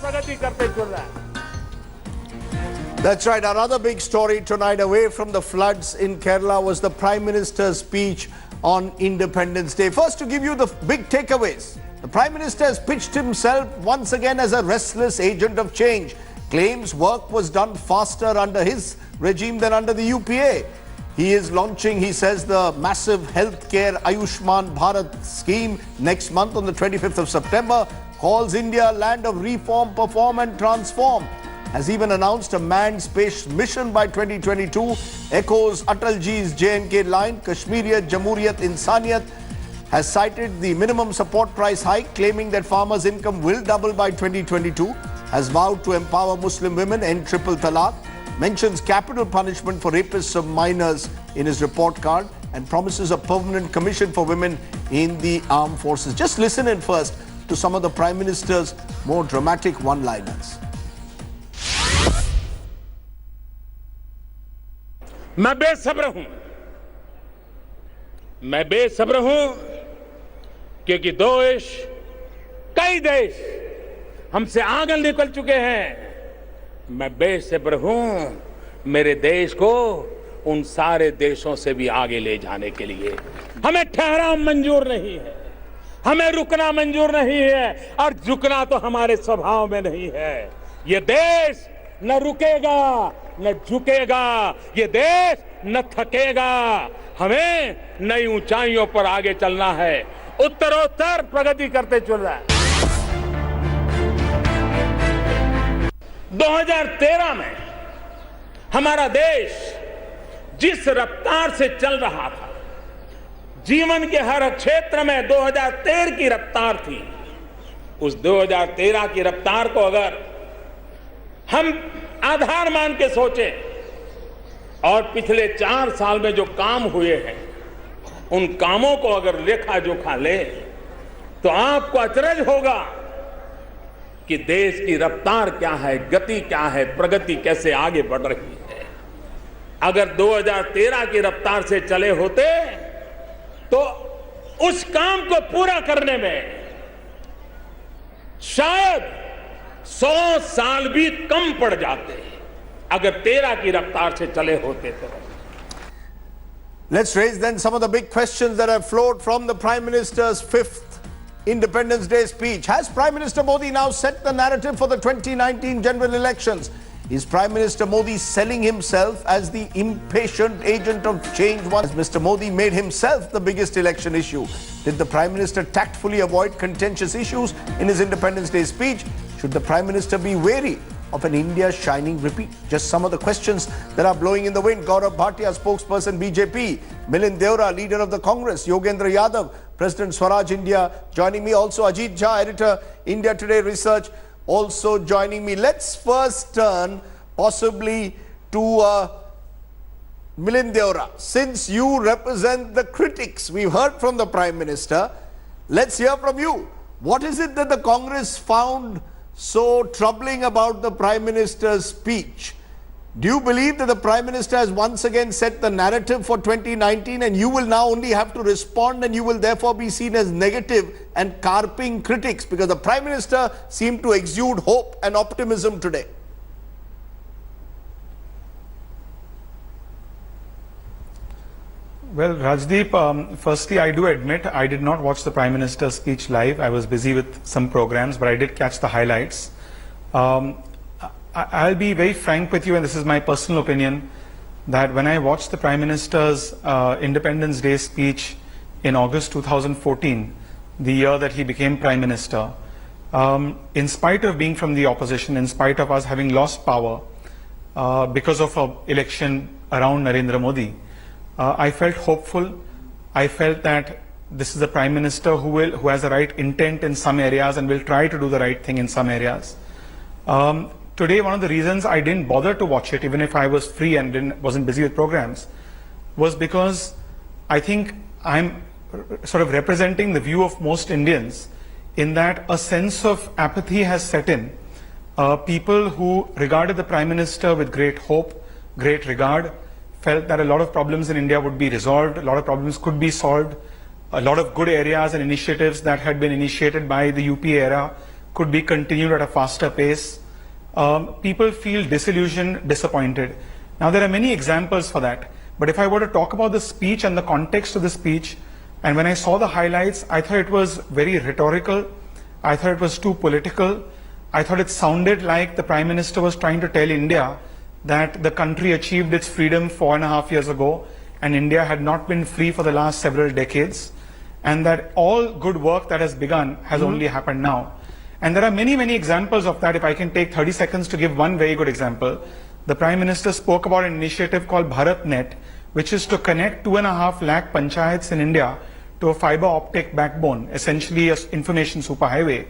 प्रगति करते चल रहा है। That's right. Another big story tonight, away from the floods in Kerala, was the Prime Minister's speech on Independence Day. First, to give you the big takeaways. The Prime Minister has pitched himself once again as a restless agent of change. Claims work was done faster under his regime than under the UPA. He is launching, he says, the massive healthcare Ayushman Bharat scheme next month on the 25th of September. Calls India a land of reform, perform and transform. Has even announced a manned space mission by 2022. Echoes Atalji's J&K line, Kashmiriyat, Jamhuriyat, Insaniyat. Has cited the minimum support price hike, claiming that farmers' income will double by 2022. Has vowed to empower Muslim women, end triple talaq. Mentions capital punishment for rapists of minors in his report card. And promises a permanent commission for women in the armed forces. Just listen in first to some of the Prime Minister's more dramatic one-liners. मैं बेसब्र हूं क्योंकि कई देश हमसे आगे निकल चुके हैं। मैं बेसब्र हूं मेरे देश को उन सारे देशों से भी आगे ले जाने के लिए। हमें ठहराव मंजूर नहीं है, हमें रुकना मंजूर नहीं है और झुकना तो हमारे स्वभाव में नहीं है। ये देश न रुकेगा न झुकेगा, ये देश न थकेगा। हमें नई ऊंचाइयों पर आगे चलना है, उत्तरोत्तर प्रगति करते चल रहा है। 2013 में हमारा देश जिस रफ्तार से चल रहा था, जीवन के हर क्षेत्र में 2013 की रफ्तार थी। उस 2013 की रफ्तार को अगर हम आधार मान के सोचे और पिछले 4 साल में जो काम हुए हैं, उन कामों को अगर लेखा जोखा ले तो आपको अचरज होगा कि देश की रफ्तार क्या है, गति क्या है, प्रगति कैसे आगे बढ़ रही है। अगर 2013 की रफ्तार से चले होते तो उस काम को पूरा करने में शायद 100 साल भी कम पड़ जाते अगर 13 की रफ्तार से चले होते तो। Let's raise then some of the big questions that have flowed from the Prime Minister's 5th Independence Day speech. Has Prime Minister Modi now set the narrative for the 2019 general elections? Is Prime Minister Modi selling himself as the impatient agent of change once Mr. Modi made himself the biggest election issue? Did the Prime Minister tactfully avoid contentious issues in his Independence Day speech? Should the Prime Minister be wary of an India shining repeat? Just some of the questions that are blowing in the wind. Gaurav Bhatia, spokesperson BJP. Milind Deora, leader of the Congress. Yogendra Yadav, President Swaraj India, joining me. Also Ajit Jha, editor, India Today Research, also joining me. Let's first turn possibly to Milind Deora. Since you represent the critics, we've heard from the Prime Minister. Let's hear from you. What is it that the Congress found so troubling about the Prime Minister's speech? Do you believe that the Prime Minister has once again set the narrative for 2019 and you will now only have to respond and you will therefore be seen as negative and carping critics? Because the Prime Minister seemed to exude hope and optimism today. Well, Rajdeep, firstly, I do admit I did not watch the Prime Minister's speech live. I was busy with some programs, but I did catch the highlights. I'll be very frank with you, and this is my personal opinion, that when I watched the Prime Minister's Independence Day speech in August 2014, the year that he became Prime Minister, in spite of being from the opposition, in spite of us having lost power because of an election around Narendra Modi, I felt hopeful. I felt that this is a Prime Minister who has the right intent in some areas and will try to do the right thing in some areas. Today, one of the reasons I didn't bother to watch it, even if I was free and wasn't busy with programs, was because I think I'm sort of representing the view of most Indians in that a sense of apathy has set in. People who regarded the Prime Minister with great hope, great regard, felt that a lot of problems in India would be resolved, a lot of problems could be solved, a lot of good areas and initiatives that had been initiated by the UPA era could be continued at a faster pace. People feel disillusioned, disappointed. Now, there are many examples for that. But if I were to talk about the speech and the context of the speech, and when I saw the highlights, I thought it was very rhetorical. I thought it was too political. I thought it sounded like the Prime Minister was trying to tell India that the country achieved its freedom 4.5 years ago, and India had not been free for the last several decades, and that all good work that has begun has only happened now. And there are many, many examples of that. If I can take 30 seconds to give one very good example. The Prime Minister spoke about an initiative called BharatNet, which is to connect 2.5 lakh panchayats in India to a fiber optic backbone, essentially an information superhighway.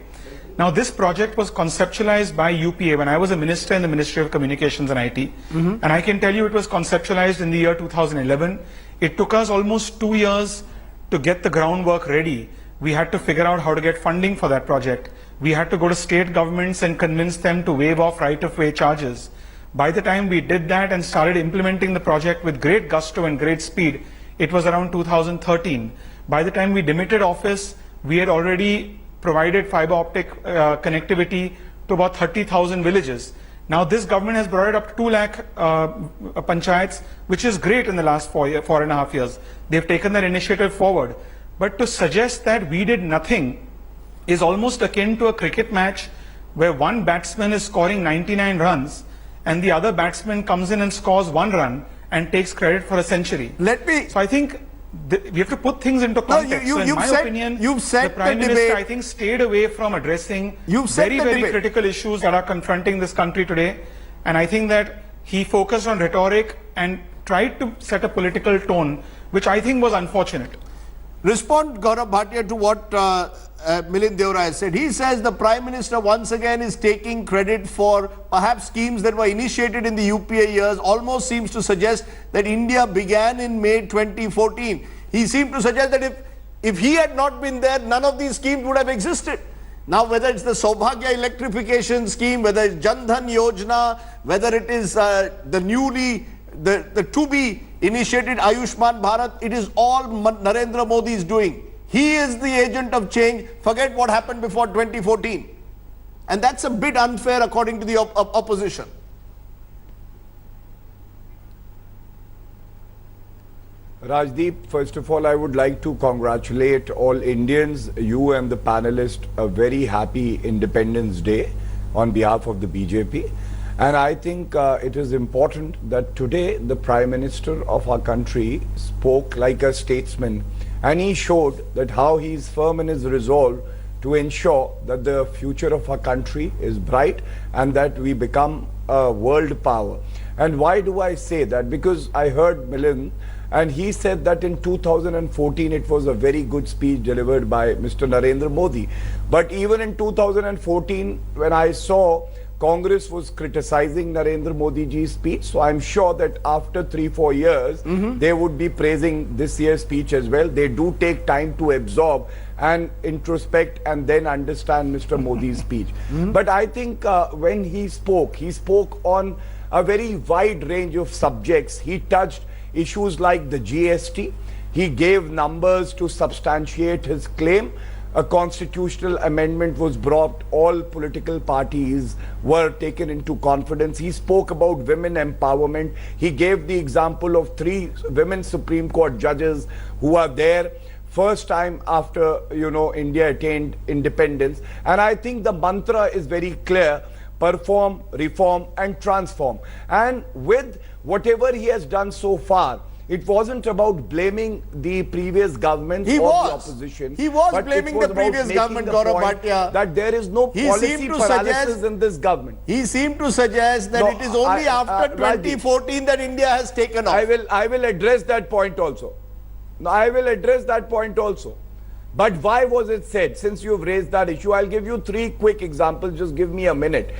Now, this project was conceptualized by UPA when I was a minister in the Ministry of Communications and IT. And I can tell you it was conceptualized in the year 2011. It took us almost 2 years to get the groundwork ready. We had to figure out how to get funding for that project. We had to go to state governments and convince them to waive off right-of-way charges. By the time we did that and started implementing the project with great gusto and great speed, it was around 2013. By the time we demitted office, we had already provided fiber optic connectivity to about 30,000 villages. Now this government has brought it up to 2 lakh panchayats, which is great in the last 4.5 years. They've taken that initiative forward. But to suggest that we did nothing is almost akin to a cricket match where one batsman is scoring 99 runs and the other batsman comes in and scores 1 run and takes credit for a century. So I think we have to put things into context. So in my opinion, the Prime Minister, I think, stayed away from addressing very, very critical issues that are confronting this country today. And I think that he focused on rhetoric and tried to set a political tone, which I think was unfortunate. Respond, Gaurav Bhatia, to what Milind Deora has said. He says the Prime Minister once again is taking credit for perhaps schemes that were initiated in the UPA years, almost seems to suggest that India began in May 2014. He seemed to suggest that if he had not been there, none of these schemes would have existed. Now, whether it's the Saubhagya electrification scheme, whether it's Jan Dhan Yojana, whether it is the to-be initiated Ayushman Bharat, it is all Narendra Modi's doing. He is the agent of change. Forget what happened before 2014. And that's a bit unfair according to the opposition. Rajdeep, first of all, I would like to congratulate all Indians, you and the panelists, a very happy Independence Day on behalf of the BJP. And I think it is important that today the Prime Minister of our country spoke like a statesman, and he showed that how he is firm in his resolve to ensure that the future of our country is bright and that we become a world power. And why do I say that? Because I heard Milind, and he said that in 2014 it was a very good speech delivered by Mr. Narendra Modi. But even in 2014, when I saw Congress was criticizing Narendra Modi ji's speech, so I'm sure that after 3-4 years, they would be praising this year's speech as well. They do take time to absorb and introspect and then understand Mr. Modi's speech. But I think when he spoke on a very wide range of subjects. He touched issues like the GST. He gave numbers to substantiate his claim. A constitutional amendment was brought. All political parties were taken into confidence. He spoke about women empowerment. He gave the example of 3 women Supreme Court judges who are there first time after, India attained independence. And I think the mantra is very clear: perform, reform and transform. And with whatever he has done so far, it wasn't about blaming the previous government or the opposition. He was blaming the previous government, Gaurav Bhatia. That there is no policy paralysis in this government. He seemed to suggest that it is only after 2014 that India has taken off. I will address that point also. I will address that point also. But why was it said? Since you've raised that issue, I'll give you 3 quick examples. Just give me a minute.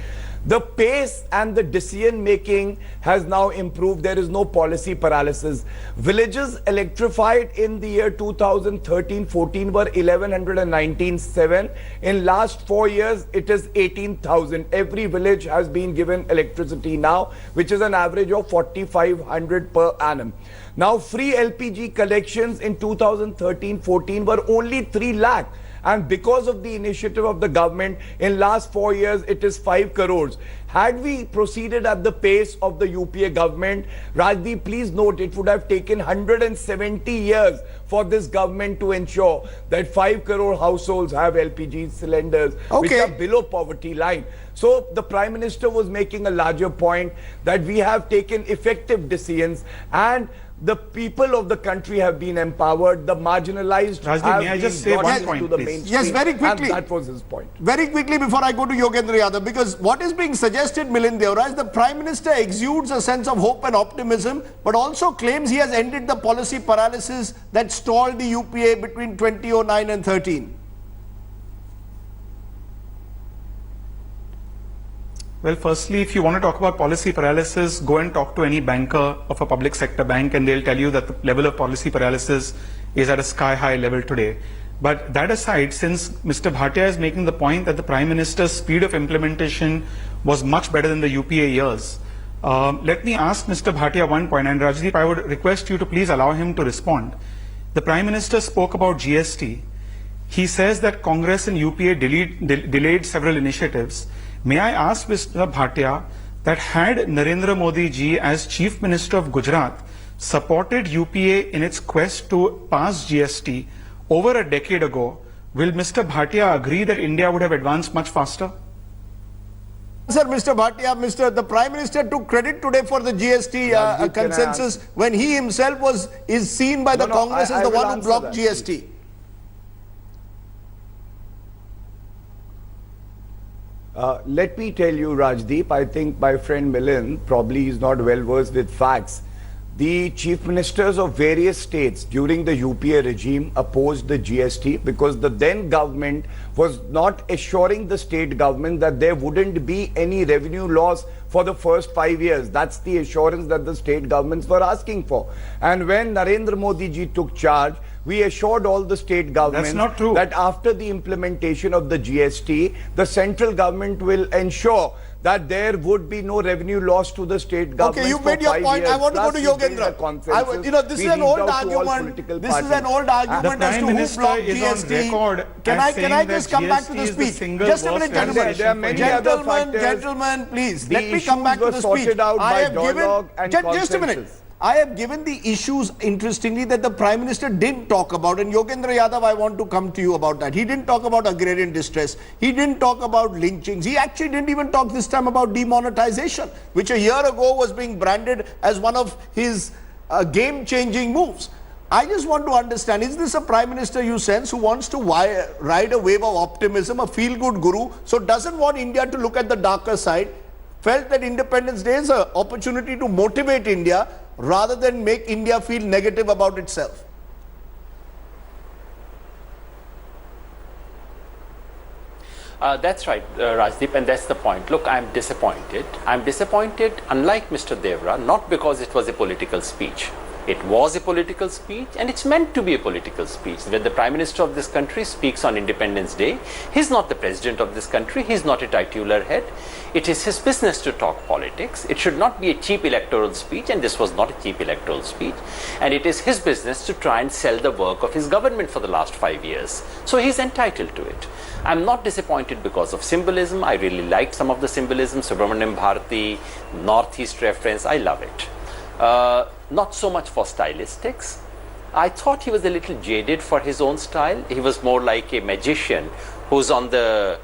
The pace and the decision making has now improved. There is no policy paralysis. Villages electrified in the year 2013-14 were 1119. In last 4 years, it is 18,000. Every village has been given electricity now, which is an average of 4,500 per annum. Now, free LPG collections in 2013-14 were only 3 lakh. and because of the initiative of the government, in last 4 years, it is 5 crores. Had we proceeded at the pace of the UPA government, Rajdeep, please note, it would have taken 170 years for this government to ensure that 5 crore households have LPG cylinders, which Okay. are below poverty line. So the Prime Minister was making a larger point that we have taken effective decisions and the people of the country have been empowered, the marginalized Rajdeep, have may I been just say brought one into point, the please? mainstream. Yes, very quickly. And that was his point. Very quickly before I go to Yogendra Yadav, because what is being suggested, Milind Deora, is the Prime Minister exudes a sense of hope and optimism, but also claims he has ended the policy paralysis that stalled the UPA between 2009 and 13. Well, firstly, if you want to talk about policy paralysis, go and talk to any banker of a public sector bank and they'll tell you that the level of policy paralysis is at a sky-high level today. But that aside, since Mr. Bhatia is making the point that the Prime Minister's speed of implementation was much better than the UPA years, let me ask Mr. Bhatia one point, and Rajdeep, I would request you to please allow him to respond. The Prime Minister spoke about GST. He says that Congress and UPA delayed several initiatives. May I ask Mr. Bhatia that had Narendra Modi ji as Chief Minister of Gujarat supported UPA in its quest to pass GST over a decade ago, will Mr. Bhatia agree that India would have advanced much faster? Sir, Mr. Bhatia, the Prime Minister took credit today for the GST Rajdeep, can I consensus when he himself is seen by the Congress as the will one who answer blocked that, GST. Let me tell you, Rajdeep, I think my friend Milind probably is not well versed with facts. The chief ministers of various states during the UPA regime opposed the GST because the then government was not assuring the state government that there wouldn't be any revenue loss for the first 5 years. That's the assurance that the state governments were asking for. And when Narendra Modi ji took charge, we assured all the state governments not true. that after the implementation of the GST, the central government will ensure that there would be no revenue loss to the state government. Okay, you made your point. I want to go to Yogendra. This is an old argument. This is an old argument as to who blocked GST. Can I just come back to the speech? Just a minute, gentlemen. Gentlemen, please. Let me come back to the speech. Just a minute. I have given the issues, interestingly, that the Prime Minister didn't talk about. And Yogendra Yadav, I want to come to you about that. He didn't talk about agrarian distress. He didn't talk about lynchings. He actually didn't even talk this time about demonetization, which a year ago was being branded as one of his game-changing moves. I just want to understand, is this a Prime Minister you sense who wants to ride a wave of optimism, a feel-good guru, so doesn't want India to look at the darker side, felt that Independence Day is an opportunity to motivate India rather than make India feel negative about itself? That's right, Rajdeep, and that's the point. Look, I'm disappointed. I'm disappointed, unlike Mr. Devra, not because it was a political speech. It was a political speech and it's meant to be a political speech. When the Prime Minister of this country speaks on Independence Day, he's not the President of this country, he's not a titular head. It is his business to talk politics. It should not be a cheap electoral speech, and this was not a cheap electoral speech. And it is his business to try and sell the work of his government for the last 5 years. So he's entitled to it. I'm not disappointed because of symbolism. I really liked some of the symbolism, Subramaniam Bharati, Northeast reference, I love it. Not so much for stylistics. I thought he was a little jaded for his own style. He was more like a magician who's on the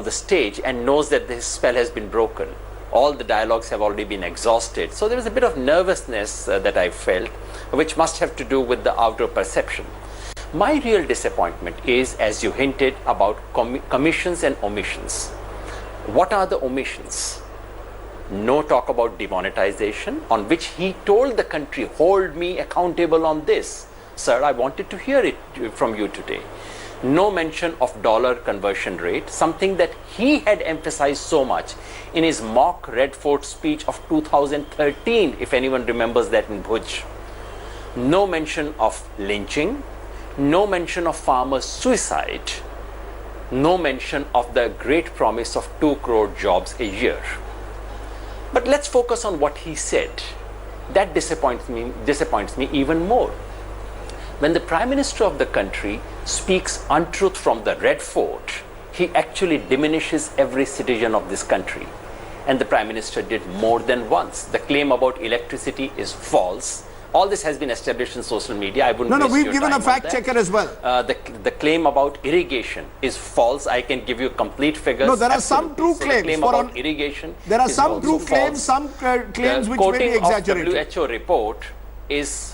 stage and knows that his spell has been broken. All the dialogues have already been exhausted. So there was a bit of nervousness that I felt, which must have to do with the outer perception. My real disappointment is, as you hinted, about commissions and omissions. What are the omissions? No talk about demonetization, on which he told the country, hold me accountable on this. Sir, I wanted to hear it from you today. No mention of dollar conversion rate, something that he had emphasized so much in his mock Red Fort speech of 2013, if anyone remembers that in Bhuj. No mention of lynching, no mention of farmers' suicide, no mention of the great promise of 2 crore jobs a year. But let's focus on what he said. That disappoints me even more. When the Prime Minister of the country speaks untruth from the Red Fort, he actually diminishes every citizen of this country. And the Prime Minister did more than once. The claim about electricity is false. All this has been established in social media. I wouldn't waste we've your given time a on fact that. checker as well. The claim about irrigation is false. I can give you complete figures. No, there are some Absolutely. true So claims the claim for about on- irrigation There are is some also true false. claims, some claims which may be Quoting exaggerated. of WHO report is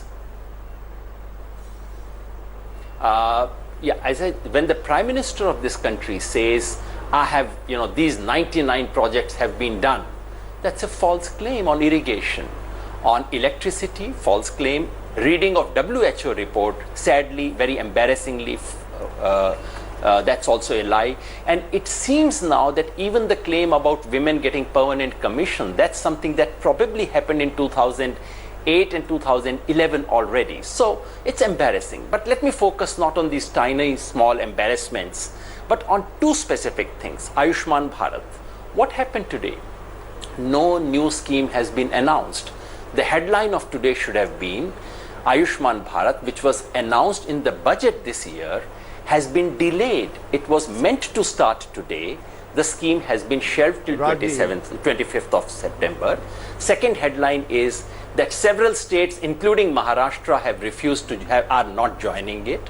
when the Prime Minister of this country says, I have, these 99 projects have been done, that's a false claim on irrigation. On electricity, false claim. Reading of WHO report, sadly, very embarrassingly, that's also a lie. And it seems now that even the claim about women getting permanent commission, that's something that probably happened in 2008 and 2011 already. So it's embarrassing. But let me focus not on these tiny, small embarrassments, but on two specific things. Ayushman Bharat. What happened today? No new scheme has been announced. The headline of today should have been Ayushman Bharat, which was announced in the budget this year, has been delayed. It was meant to start today. The scheme has been shelved till 25th of September. Second headline is that several states, including Maharashtra, have refused to are not joining it.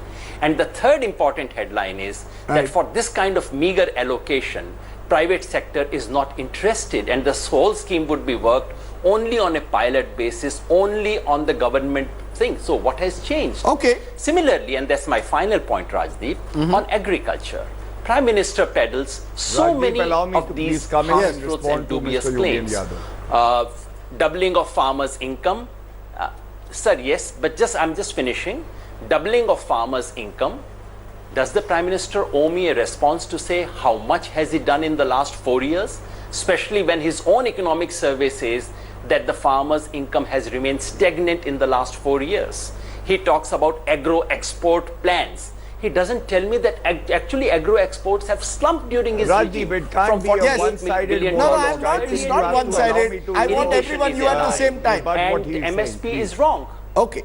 And the third important headline is that for this kind of meager allocation, private sector is not interested, and this whole scheme would be worked only on a pilot basis, only on the government thing. So what has changed? Okay. Similarly, and that's my final point, Rajdeep, on agriculture. Prime Minister peddles so Rajdeep, many allow me of to these please come in and half-truths respond and to dubious Mr. Yogendra claims. Yadav. Doubling of farmers' income. Sir, yes, but I'm just finishing. Doubling of farmers' income. Does the Prime Minister owe me a response to say how much has he done in the last 4 years? Especially when his own economic survey says that the farmers' income has remained stagnant in the last 4 years. He talks about agro-export plans. He doesn't tell me that actually agro-exports have slumped during his Rajdeep, regime it can't be a 48 one-sided billion No, dollars I'm not. to It's 38 not You have to one-sided. allow me to- I want Irrigation everyone is you at a the lie. same time. But what And he is MSP saying, is please. wrong. Okay.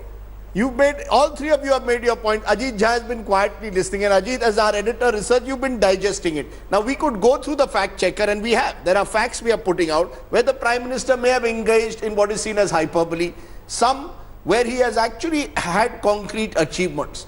You've made, all three of you have made your point. Ajit Jha has been quietly listening, and Ajit, as our editor research, you've been digesting it. Now we could go through the fact checker, and we have. There are facts we are putting out where the Prime Minister may have engaged in what is seen as hyperbole, some where he has actually had concrete achievements.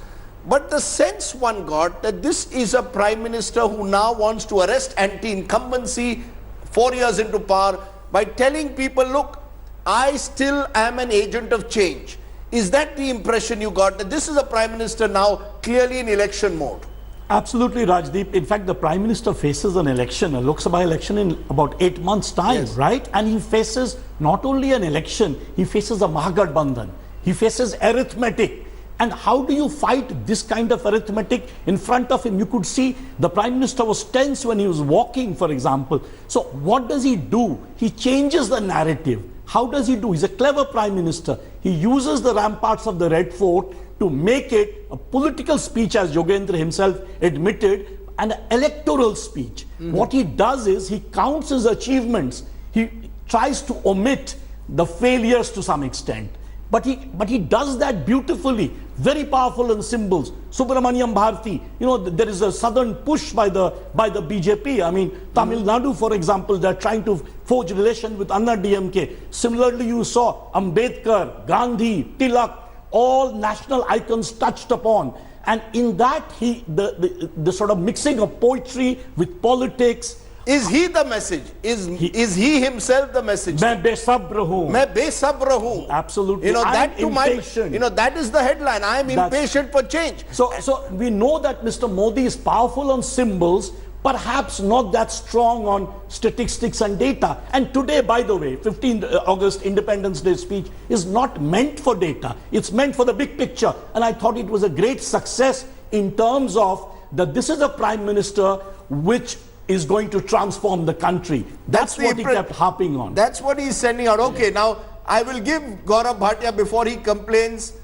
But the sense one got that this is a Prime Minister who now wants to arrest anti-incumbency 4 years into power by telling people, look, I still am an agent of change. Is that the impression you got, that this is a Prime Minister now clearly in election mode? Absolutely, Rajdeep. In fact, the Prime Minister faces an election, a Lok Sabha election in about 8 months' time, right? And he faces not only an election, he faces a Mahagathbandhan. He faces arithmetic. And how do you fight this kind of arithmetic in front of him? You could see the Prime Minister was tense when he was walking, for example. So what does he do? He changes the narrative. How does he do? He's a clever Prime Minister. He uses the ramparts of the Red Fort to make it a political speech, as Yogendra himself admitted, and an electoral speech. What he does is he counts his achievements. He tries to omit the failures to some extent. But he does that beautifully, very powerful in symbols. Subramaniam Bharati, there is a southern push by the BJP. I mean, Tamil Nadu, for example, they're trying to forge relation with Anna DMK. Similarly, you saw Ambedkar, Gandhi, Tilak, all national icons touched upon. And in that, the sort of mixing of poetry with politics. Is he the message? Is he himself the message? मैं बेसब्र हूं. मैं बेसब्र हूं. Absolutely. That I'm impatient. that is the headline. I am impatient for change. So we know that Mr. Modi is powerful on symbols, perhaps not that strong on statistics and data. And today, by the way, 15th August Independence Day speech is not meant for data. It's meant for the big picture. And I thought it was a great success in terms of that this is a Prime Minister which is going to transform the country. That's what he kept harping on. That's what he's sending out. Okay, now I will give Gaurav Bhatia, before he complains,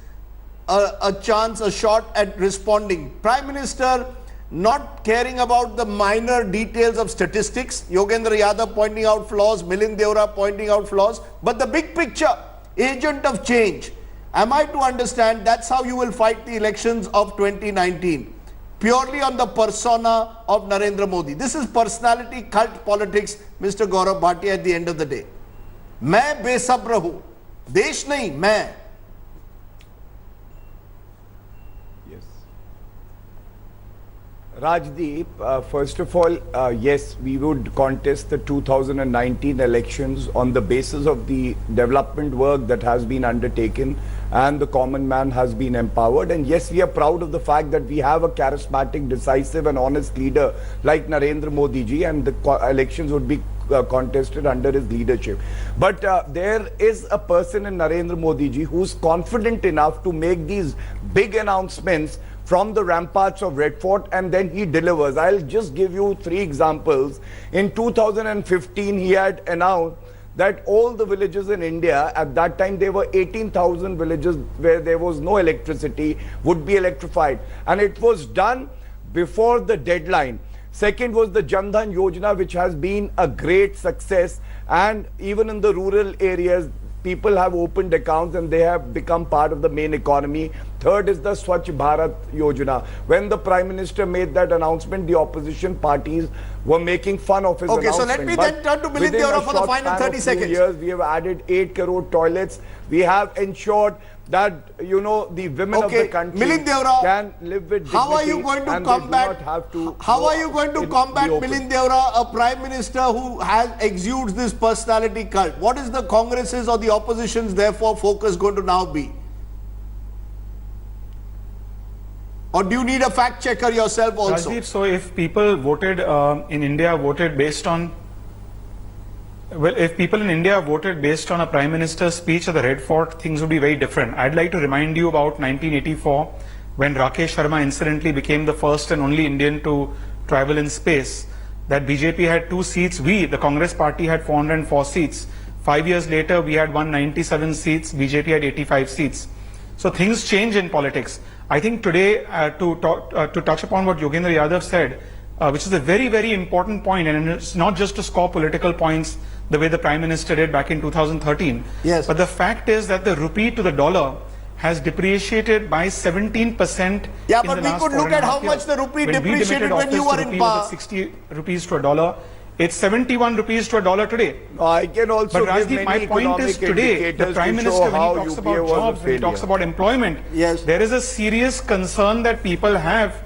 a chance, a shot at responding. Prime Minister not caring about the minor details of statistics, Yogendra Yadav pointing out flaws, Milind Deora pointing out flaws, but the big picture, agent of change. Am I to understand that's how you will fight the elections of 2019? Purely on the persona of Narendra Modi. This is personality cult politics, Mr. Gaurav Bhatia, at the end of the day. मैं बेसब्र हूं, देश नहीं, मैं. Yes. Rajdeep, first of all, yes, we would contest the 2019 elections on the basis of the development work that has been undertaken and the common man has been empowered. And yes, we are proud of the fact that we have a charismatic, decisive and honest leader like Narendra Modi ji, and the elections would be contested under his leadership. But there is a person in Narendra Modi ji who's confident enough to make these big announcements from the ramparts of Red Fort, and then he delivers. I'll just give you 3 examples. In 2015, he had announced that all the villages in India, at that time there were 18,000 villages where there was no electricity, would be electrified. And it was done before the deadline. Second was the Jan Dhan Yojana, which has been a great success, and even in the rural areas, people have opened accounts and they have become part of the main economy. Third is the Swachh Bharat Yojana. When the Prime Minister made that announcement, the opposition parties were making fun of his announcement. Okay, so let me then turn to Milind Deora for the final 30 seconds. Years, we have added 8 crore toilets. We have ensured that, you know, the women of the country Milind Deora, can live with dignity. How are you going to combat? How are you going to combat Milind Deora, a prime minister who exudes this personality cult? What is the Congress's or the opposition's therefore focus going to now be? Or do you need a fact checker yourself also? Rajdeep, so if people voted in India voted based on if people in India voted based on a Prime Minister's speech at the Red Fort, things would be very different. I'd like to remind you about 1984, when Rakesh Sharma incidentally became the first and only Indian to travel in space, that BJP had 2 seats. We, the Congress party, had 404 seats. 5 years later, we had 197 seats. BJP had 85 seats. So things change in politics. I think today, to touch upon what Yogendra Yadav said, which is a very, very important point, and it's not just to score political points the way the Prime Minister did back in 2013. Yes. But the fact is that the rupee to the dollar has depreciated by 17%. Yeah, but we could look at how much the rupee depreciated when you were in power. 60 rupees to a dollar. It's 71 rupees to a dollar today. I can also but Rajdeep, my point is today, the Prime Minister, when he talks about jobs, when he talks about employment, yes, there is a serious concern that people have.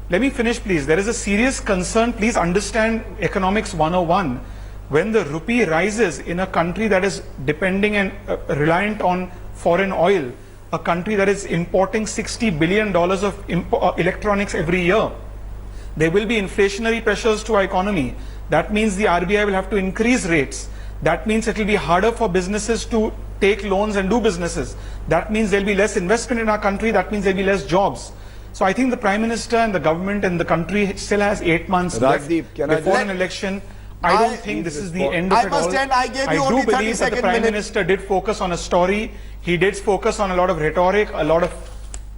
Let me finish, please. There is a serious concern. Please understand Economics 101. When the rupee rises in a country that is depending and reliant on foreign oil, a country that is importing $60 billion of electronics every year, there will be inflationary pressures to our economy. That means the RBI will have to increase rates. That means it will be harder for businesses to take loans and do businesses. That means there will be less investment in our country. That means there will be less jobs. So I think the Prime Minister and the government and the country still has 8 months Rajdeep, left before an election. I don't think this is the end of it all. I do believe that the Prime Minister did focus on a story. He did focus on a lot of rhetoric,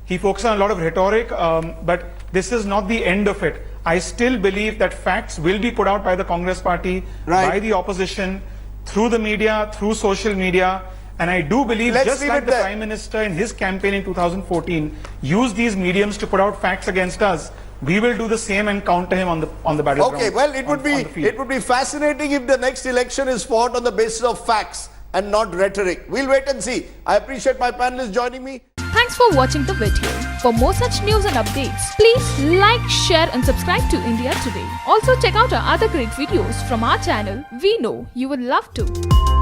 he focused on a lot of rhetoric, but this is not the end of it. I still believe that facts will be put out by the Congress party, by the opposition, through the media, through social media. And I do believe, just like the Prime Minister in his campaign in 2014 used these mediums to put out facts against us, we will do the same and counter him on the battleground. Okay, well, it would be fascinating if the next election is fought on the basis of facts and not rhetoric. We'll wait and see. I appreciate my panelists joining me. Thanks for watching the video. For more such news and updates, please like, share and subscribe to India Today. Also check out our other great videos from our channel. We know you would love to.